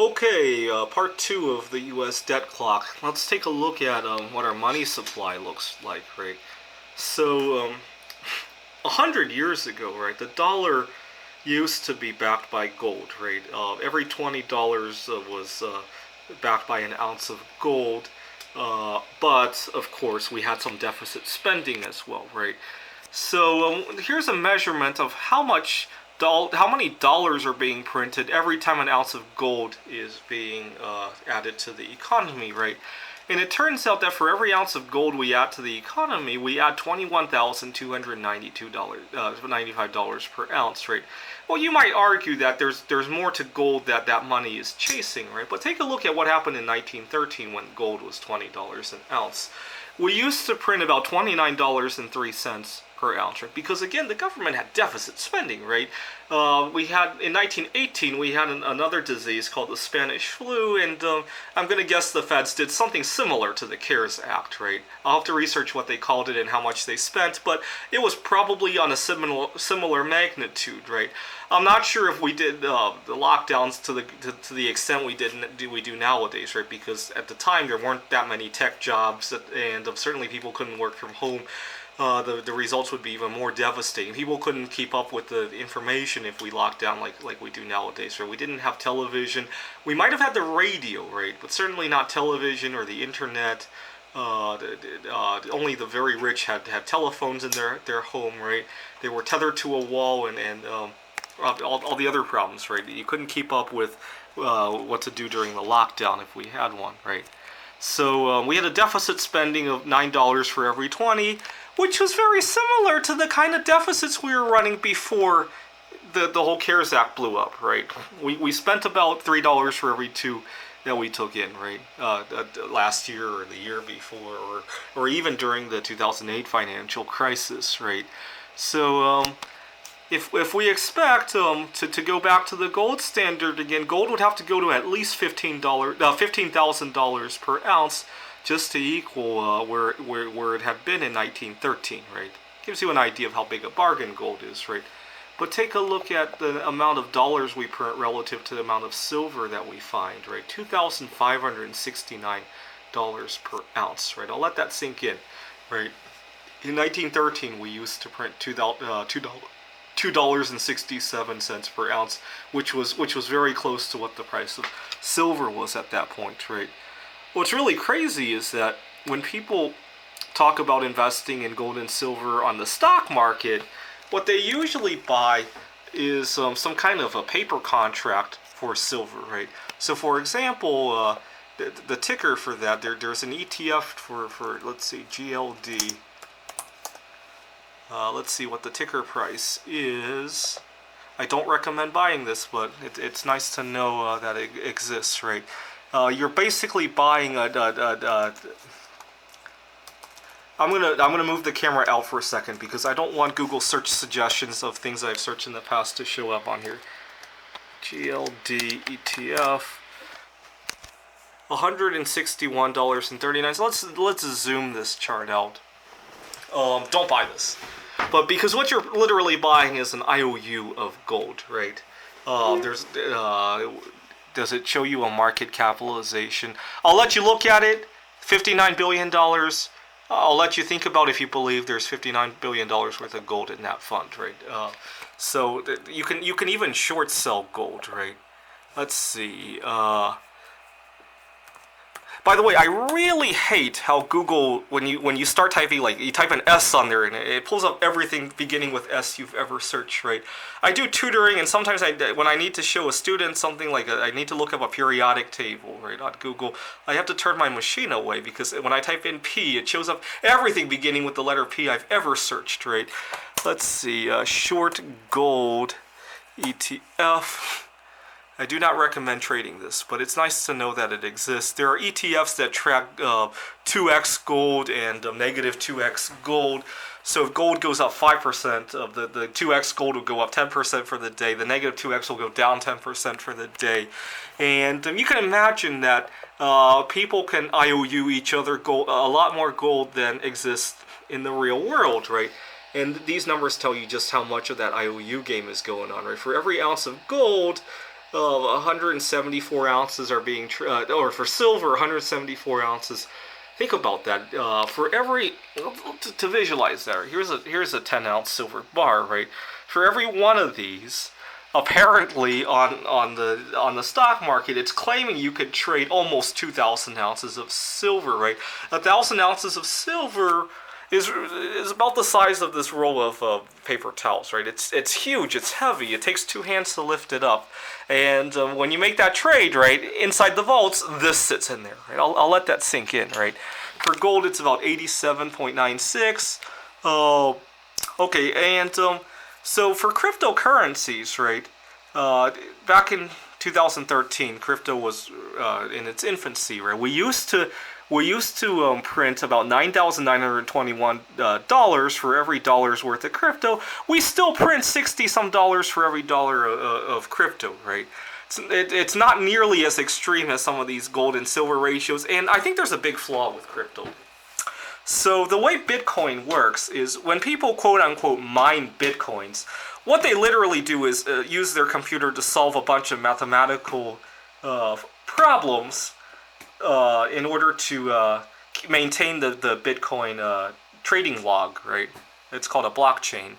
Okay, part two of the U.S. debt clock. Let's take a look at what our money supply looks like, right? So, 100 years ago, right, the dollar used to be backed by gold, right? Every $20 was backed by an ounce of gold. But, of course, we had some deficit spending as well, right? So here's a measurement of how many dollars are being printed every time an ounce of gold is being added to the economy, right? And it turns out that for every ounce of gold we add to the economy, we add $21,295 per ounce, right? Well, you might argue that there's more to gold that money is chasing, right? But take a look at what happened in 1913 when gold was $20 an ounce. We used to print about $29.03 per ounce, right? Because again, the government had deficit spending, right? We had in 1918 we had another disease called the Spanish flu, and I'm gonna guess the feds did something similar to the CARES Act, right? I'll have to research what they called it and how much they spent, but it was probably on a similar magnitude, right? I'm not sure if we did the lockdowns to the extent we do nowadays, right? Because at the time there weren't that many tech jobs, and certainly people couldn't work from home. The results would be even more devastating. People couldn't keep up with the information if we locked down like we do nowadays. Right? We didn't have television. We might have had the radio, right? But certainly not television or the internet. Only the very rich had telephones in their home, right? They were tethered to a wall, and all the other problems, right? You couldn't keep up with what to do during the lockdown if we had one, right? So we had a deficit spending of $9 for every 20, which was very similar to the kind of deficits we were running before the whole CARES Act blew up, right? We spent about $3 for every two that we took in, right? Last year or the year before, or even during the 2008 financial crisis, right? So if we expect to go back to the gold standard again, gold would have to go to at least $15,000 per ounce just to equal where it had been in 1913, right? Gives you an idea of how big a bargain gold is, right? But take a look at the amount of dollars we print relative to the amount of silver that we find, right? $2,569 per ounce, right? I'll let that sink in, right? In 1913, we used to print $2.67 per ounce, which was very close to what the price of silver was at that point, right? What's really crazy is that when people talk about investing in gold and silver on the stock market, what they usually buy is some kind of a paper contract for silver, right? So, for example, the ticker for that, there's an ETF for let's see, GLD. Let's see what the ticker price is. I don't recommend buying this, but it's nice to know that it exists, right? You're basically buying I'm gonna move the camera out for a second because I don't want Google search suggestions of things I've searched in the past to show up on here. GLD ETF, $161.39. So let's zoom this chart out. Don't buy this. But because what you're literally buying is an IOU of gold, right? Does it show you a market capitalization? I'll let you look at it. $59 billion. I'll let you think about if you believe there's $59 billion worth of gold in that fund, right? So you can even short sell gold, right? Let's see. By the way, I really hate how Google, when you start typing, like you type an S on there and it pulls up everything beginning with S you've ever searched, right? I do tutoring, and sometimes when I need to show a student something like I need to look up a periodic table, right, on Google, I have to turn my machine away because when I type in P, it shows up everything beginning with the letter P I've ever searched, right? Let's see, short gold ETF. I do not recommend trading this, but it's nice to know that it exists. There are ETFs that track 2x gold and negative 2x gold. So if gold goes up 5%, of the 2x gold will go up 10% for the day. The negative 2x will go down 10% for the day. And you can imagine that people can IOU each other gold, a lot more gold than exists in the real world, right? And these numbers tell you just how much of that IOU game is going on, right? For every ounce of gold, 174 ounces are being, or for silver, 174 ounces. Think about that. For every, to visualize that, here's a 10-ounce silver bar, right? For every one of these, apparently on the stock market, it's claiming you could trade almost 2,000 ounces of silver, right? 1,000 ounces of silver is about the size of this roll of paper towels, right? It's huge, it's heavy, it takes two hands to lift it up, and when you make that trade, right, inside the vaults, this sits in there, right? I'll let that sink in, right? For gold, it's about 87.96. Okay, and so for cryptocurrencies, right, back in 2013, crypto was in its infancy, right? We used to print about $9,921 for every dollar's worth of crypto. We still print 60 some dollars for every dollar of crypto, right? It's not nearly as extreme as some of these gold and silver ratios, and I think there's a big flaw with crypto. So the way Bitcoin works is when people quote-unquote mine Bitcoins, what they literally do is use their computer to solve a bunch of mathematical problems in order to maintain the Bitcoin trading log, right? It's called a blockchain.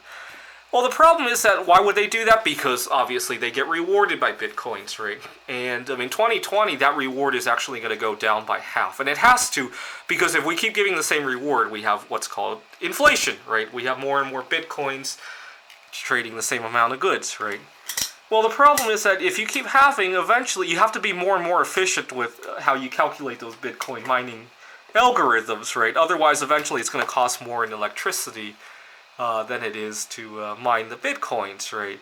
Well, the problem is that why would they do that? Because obviously they get rewarded by Bitcoins, right? And in 2020, that reward is actually going to go down by half. And it has to, because if we keep giving the same reward, we have what's called inflation, right? We have more and more Bitcoins trading the same amount of goods, right? Well, the problem is that if you keep halving, eventually you have to be more and more efficient with how you calculate those Bitcoin mining algorithms, right? Otherwise, eventually it's going to cost more in electricity than it is to mine the Bitcoins, right?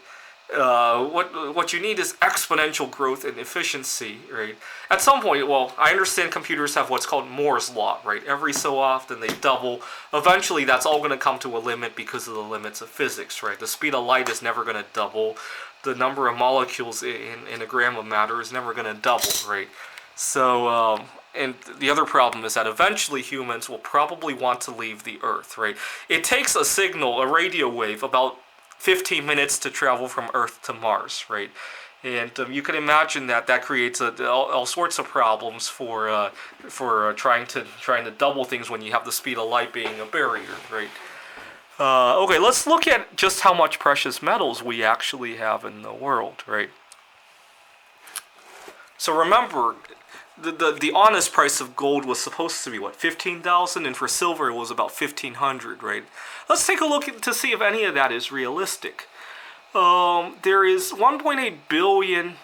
What you need is exponential growth and efficiency, right? At some point, well, I understand computers have what's called Moore's Law, right? Every so often they double. Eventually, that's all going to come to a limit because of the limits of physics, right? The speed of light is never going to double. The number of molecules in a gram of matter is never going to double, right? So, and the other problem is that eventually humans will probably want to leave the Earth, right? It takes a signal, a radio wave, about 15 minutes to travel from Earth to Mars, right? And you can imagine that creates all sorts of problems for trying to double things when you have the speed of light being a barrier, right? Okay, let's look at just how much precious metals we actually have in the world, right? So remember, the honest price of gold was supposed to be what, 15,000, and for silver it was about 1,500, right? Let's take a look to see if any of that is realistic. There is 1.8 billion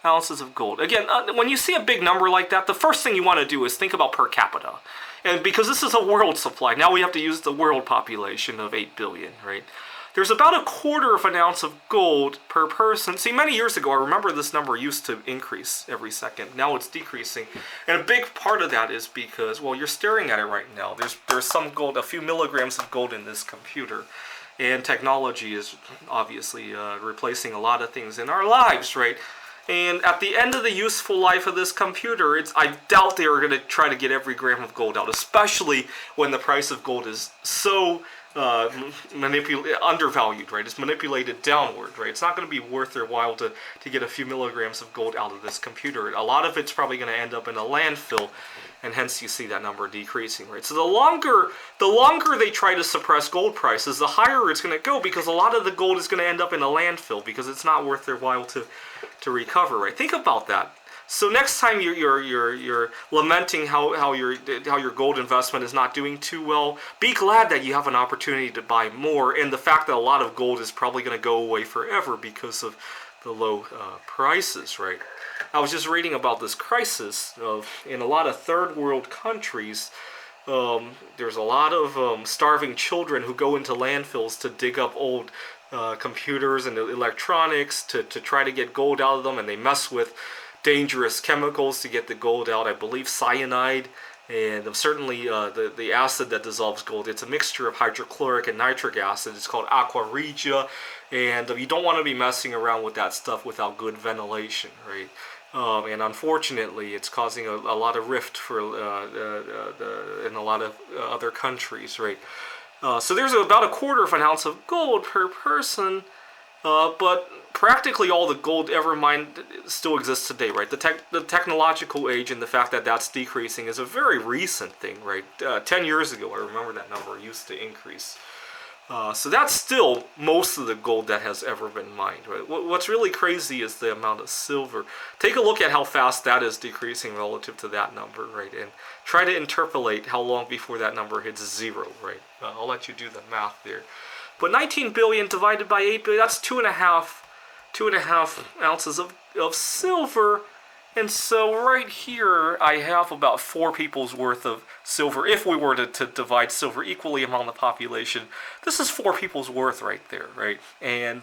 ounces of gold. Again, when you see a big number like that, the first thing you want to do is think about per capita. And because this is a world supply, now we have to use the world population of 8 billion, right? There's about 1/4 of an ounce of gold per person. See, many years ago, I remember this number used to increase every second. Now it's decreasing. And a big part of that is because, well, you're staring at it right now. There's some gold, a few milligrams of gold in this computer. And technology is obviously replacing a lot of things in our lives, right? And at the end of the useful life of this computer, I doubt they are going to try to get every gram of gold out, especially when the price of gold is so undervalued, right? It's manipulated downward, right? It's not going to be worth their while to get a few milligrams of gold out of this computer. A lot of it's probably going to end up in a landfill, and hence you see that number decreasing, right? So the longer they try to suppress gold prices, the higher it's going to go, because a lot of the gold is going to end up in a landfill because it's not worth their while to recover, right? Think about that. So next time you're lamenting how your gold investment is not doing too well, be glad that you have an opportunity to buy more, and the fact that a lot of gold is probably going to go away forever because of the low prices, right? I was just reading about this crisis in a lot of third world countries. There's a lot of starving children who go into landfills to dig up old computers and electronics to try to get gold out of them, and they mess with dangerous chemicals to get the gold out. I believe cyanide, and certainly the acid that dissolves gold. It's a mixture of hydrochloric and nitric acid. It's called aqua regia, and you don't want to be messing around with that stuff without good ventilation, right? And unfortunately, it's causing a lot of rift in a lot of other countries, right? So there's about 1/4 of an ounce of gold per person, but practically all the gold ever mined still exists today, right? The technological age and the fact that that's decreasing is a very recent thing, right? 10 years ago, I remember that number used to increase. So that's still most of the gold that has ever been mined, right? What's really crazy is the amount of silver. Take a look at how fast that is decreasing relative to that number, right? And try to interpolate how long before that number hits zero, right? I'll let you do the math there. But 19 billion divided by 8 billion, that's two and a half ounces of silver. And so right here, I have about 4 people's worth of silver. If we were to divide silver equally among the population, this is 4 people's worth right there, right? And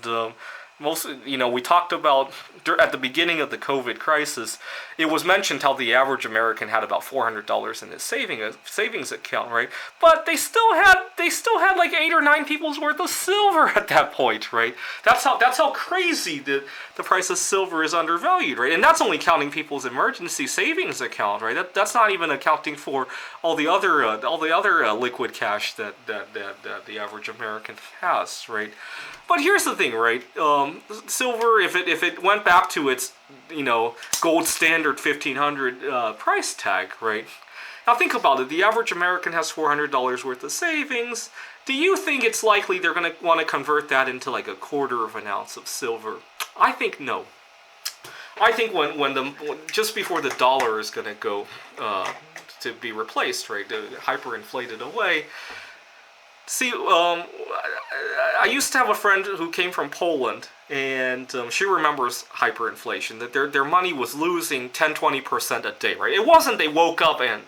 most, we talked about at the beginning of the COVID crisis, it was mentioned how the average American had about $400 in his savings account, right? But they still had like 8 or 9 people's worth of silver at that point, right? That's how crazy the price of silver is undervalued, right? And that's only counting people's emergency savings account, right? That's not even accounting for all the other liquid cash that the average American has, right? But here's the thing, right? Silver, if it went back to its gold standard 1500 price tag, right? Now think about it. The average American has $400 worth of savings. Do you think it's likely they're going to want to convert that into like a quarter of an ounce of silver? I think no. I think just before the dollar is going to go to be replaced, right, hyperinflated away. See, I used to have a friend who came from Poland, and she remembers hyperinflation, that their money was losing 10-20% a day, right? It wasn't they woke up and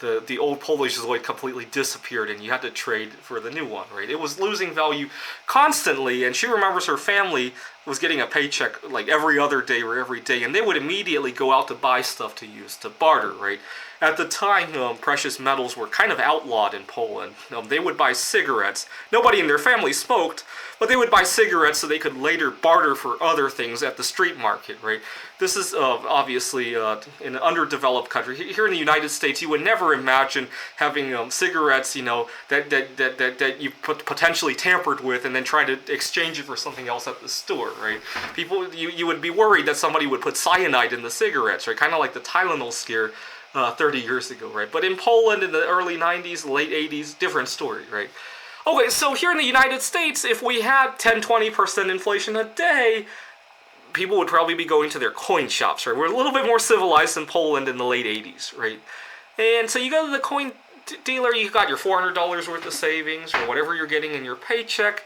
the old Polish zloty completely disappeared and you had to trade for the new one, right? It was losing value constantly, and she remembers her family was getting a paycheck like every other day or every day, and they would immediately go out to buy stuff to use, to barter, right? At the time, precious metals were kind of outlawed in Poland. They would buy cigarettes. Nobody in their family smoked, but they would buy cigarettes so they could later barter for other things at the street market, right? This is obviously in an underdeveloped country. Here in the United States, you would never imagine having cigarettes, that you potentially tampered with, and then try to exchange it for something else at the store, right? People, you would be worried that somebody would put cyanide in the cigarettes, right? Kind of like the Tylenol scare 30 years ago, right? But in Poland in the early 90s, late 80s, different story, right? Okay, so here in the United States, if we had 10-20% inflation a day, people would probably be going to their coin shops, right? We're a little bit more civilized in Poland in the late 80s, right? And so you go to the coin dealer, you got your $400 worth of savings or whatever you're getting in your paycheck,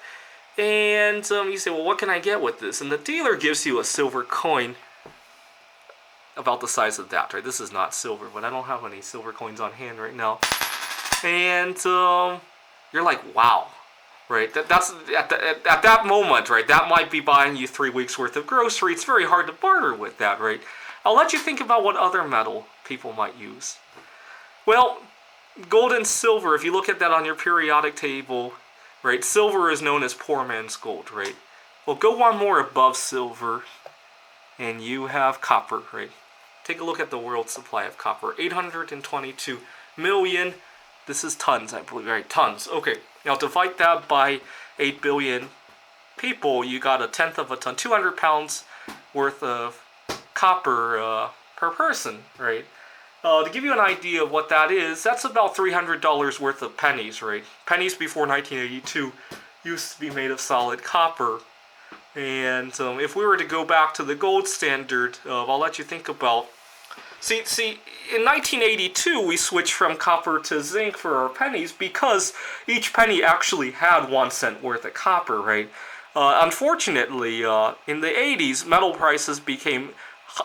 and you say, well, what can I get with this? And the dealer gives you a silver coin about the size of that, right? This is not silver, but I don't have any silver coins on hand right now. And you're like, wow, right? That's at that moment, right? That might be buying you 3 weeks worth of grocery. It's very hard to barter with that, right? I'll let you think about what other metal people might use. Well, gold and silver, if you look at that on your periodic table, right? Silver is known as poor man's gold, right? Well, go one more above silver, and you have copper, right? Take a look at the world supply of copper. 822 million. This is tons, I believe, right? Tons. Okay, now divide that by 8 billion people. You got 1/10 of a ton, 200 pounds worth of copper per person, right? To give you an idea of what that is, that's about $300 worth of pennies, right? Pennies before 1982 used to be made of solid copper. And if we were to go back to the gold standard, I'll let you think about. See, in 1982 we switched from copper to zinc for our pennies because each penny actually had 1 cent worth of copper, right? Unfortunately, in the 80s, metal prices became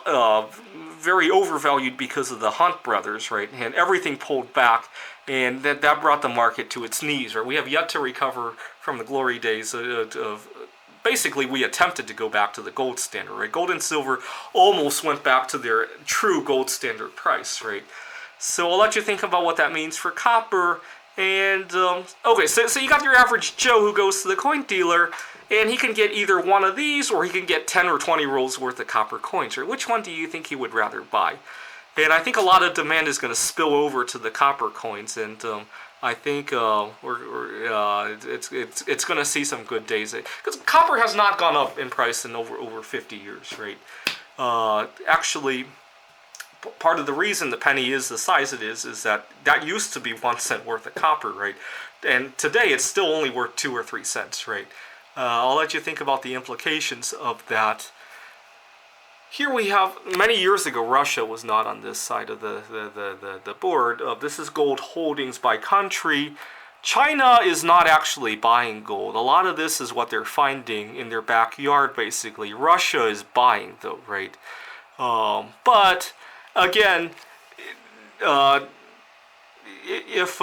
very overvalued because of the Hunt brothers, right? And everything pulled back, and that brought the market to its knees, right? We have yet to recover from the glory days of basically, we attempted to go back to the gold standard, right? Gold and silver almost went back to their true gold standard price, right? So I'll let you think about what that means for copper. And, okay, so you got your average Joe who goes to the coin dealer, and he can get either one of these, or he can get 10 or 20 rolls worth of copper coins, right? Which one do you think he would rather buy? And I think a lot of demand is going to spill over to the copper coins, and I think it's going to see some good days because copper has not gone up in price in over 50 years, right? Actually, part of the reason the penny is the size it is that used to be 1 cent worth of copper, right? And today it's still only worth 2 or 3 cents, right? I'll let you think about the implications of that. Here we have, many years ago, Russia was not on this side of the board. This is gold holdings by country. China is not actually buying gold. A lot of this is what they're finding in their backyard, basically. Russia is buying, though, right? But, again, if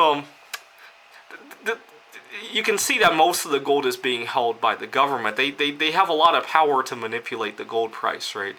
you can see that most of the gold is being held by the government. They have a lot of power to manipulate the gold price, right?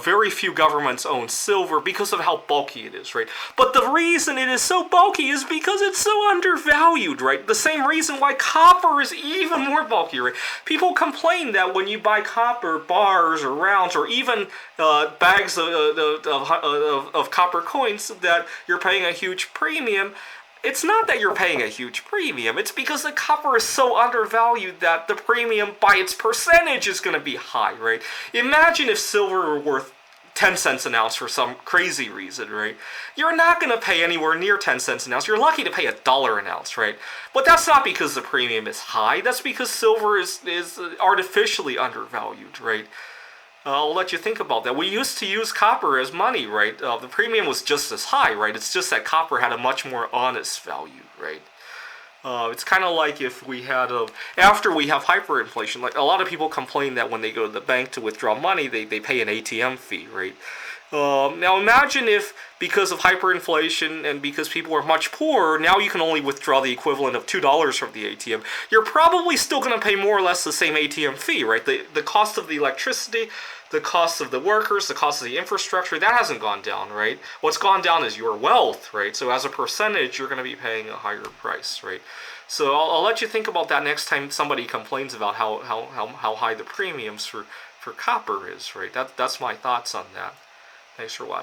Very few governments own silver because of how bulky it is, right? But the reason it is so bulky is because it's so undervalued, right? The same reason why copper is even more bulky, right? People complain that when you buy copper bars or rounds or even bags of copper coins that you're paying a huge premium. It's not that you're paying a huge premium. It's because the copper is so undervalued that the premium by its percentage is going to be high, right? Imagine if silver were worth 10 cents an ounce for some crazy reason, right? You're not going to pay anywhere near 10 cents an ounce. You're lucky to pay $1 an ounce, right? But that's not because the premium is high. That's because silver is artificially undervalued, right? I'll let you think about that. We used to use copper as money, right? The premium was just as high, right? It's just that copper had a much more honest value, right? It's kind of like if we had after we have hyperinflation, like a lot of people complain that when they go to the bank to withdraw money, they pay an ATM fee, right? Now imagine if, because of hyperinflation and because people are much poorer, now you can only withdraw the equivalent of $2 from the ATM. You're probably still going to pay more or less the same ATM fee, right? The cost of the electricity, the cost of the workers, the cost of the infrastructure, that hasn't gone down, right? What's gone down is your wealth, right? So as a percentage, you're going to be paying a higher price, right? So I'll let you think about that next time somebody complains about how high the premiums for copper is, right? That's my thoughts on that. Thanks for watching.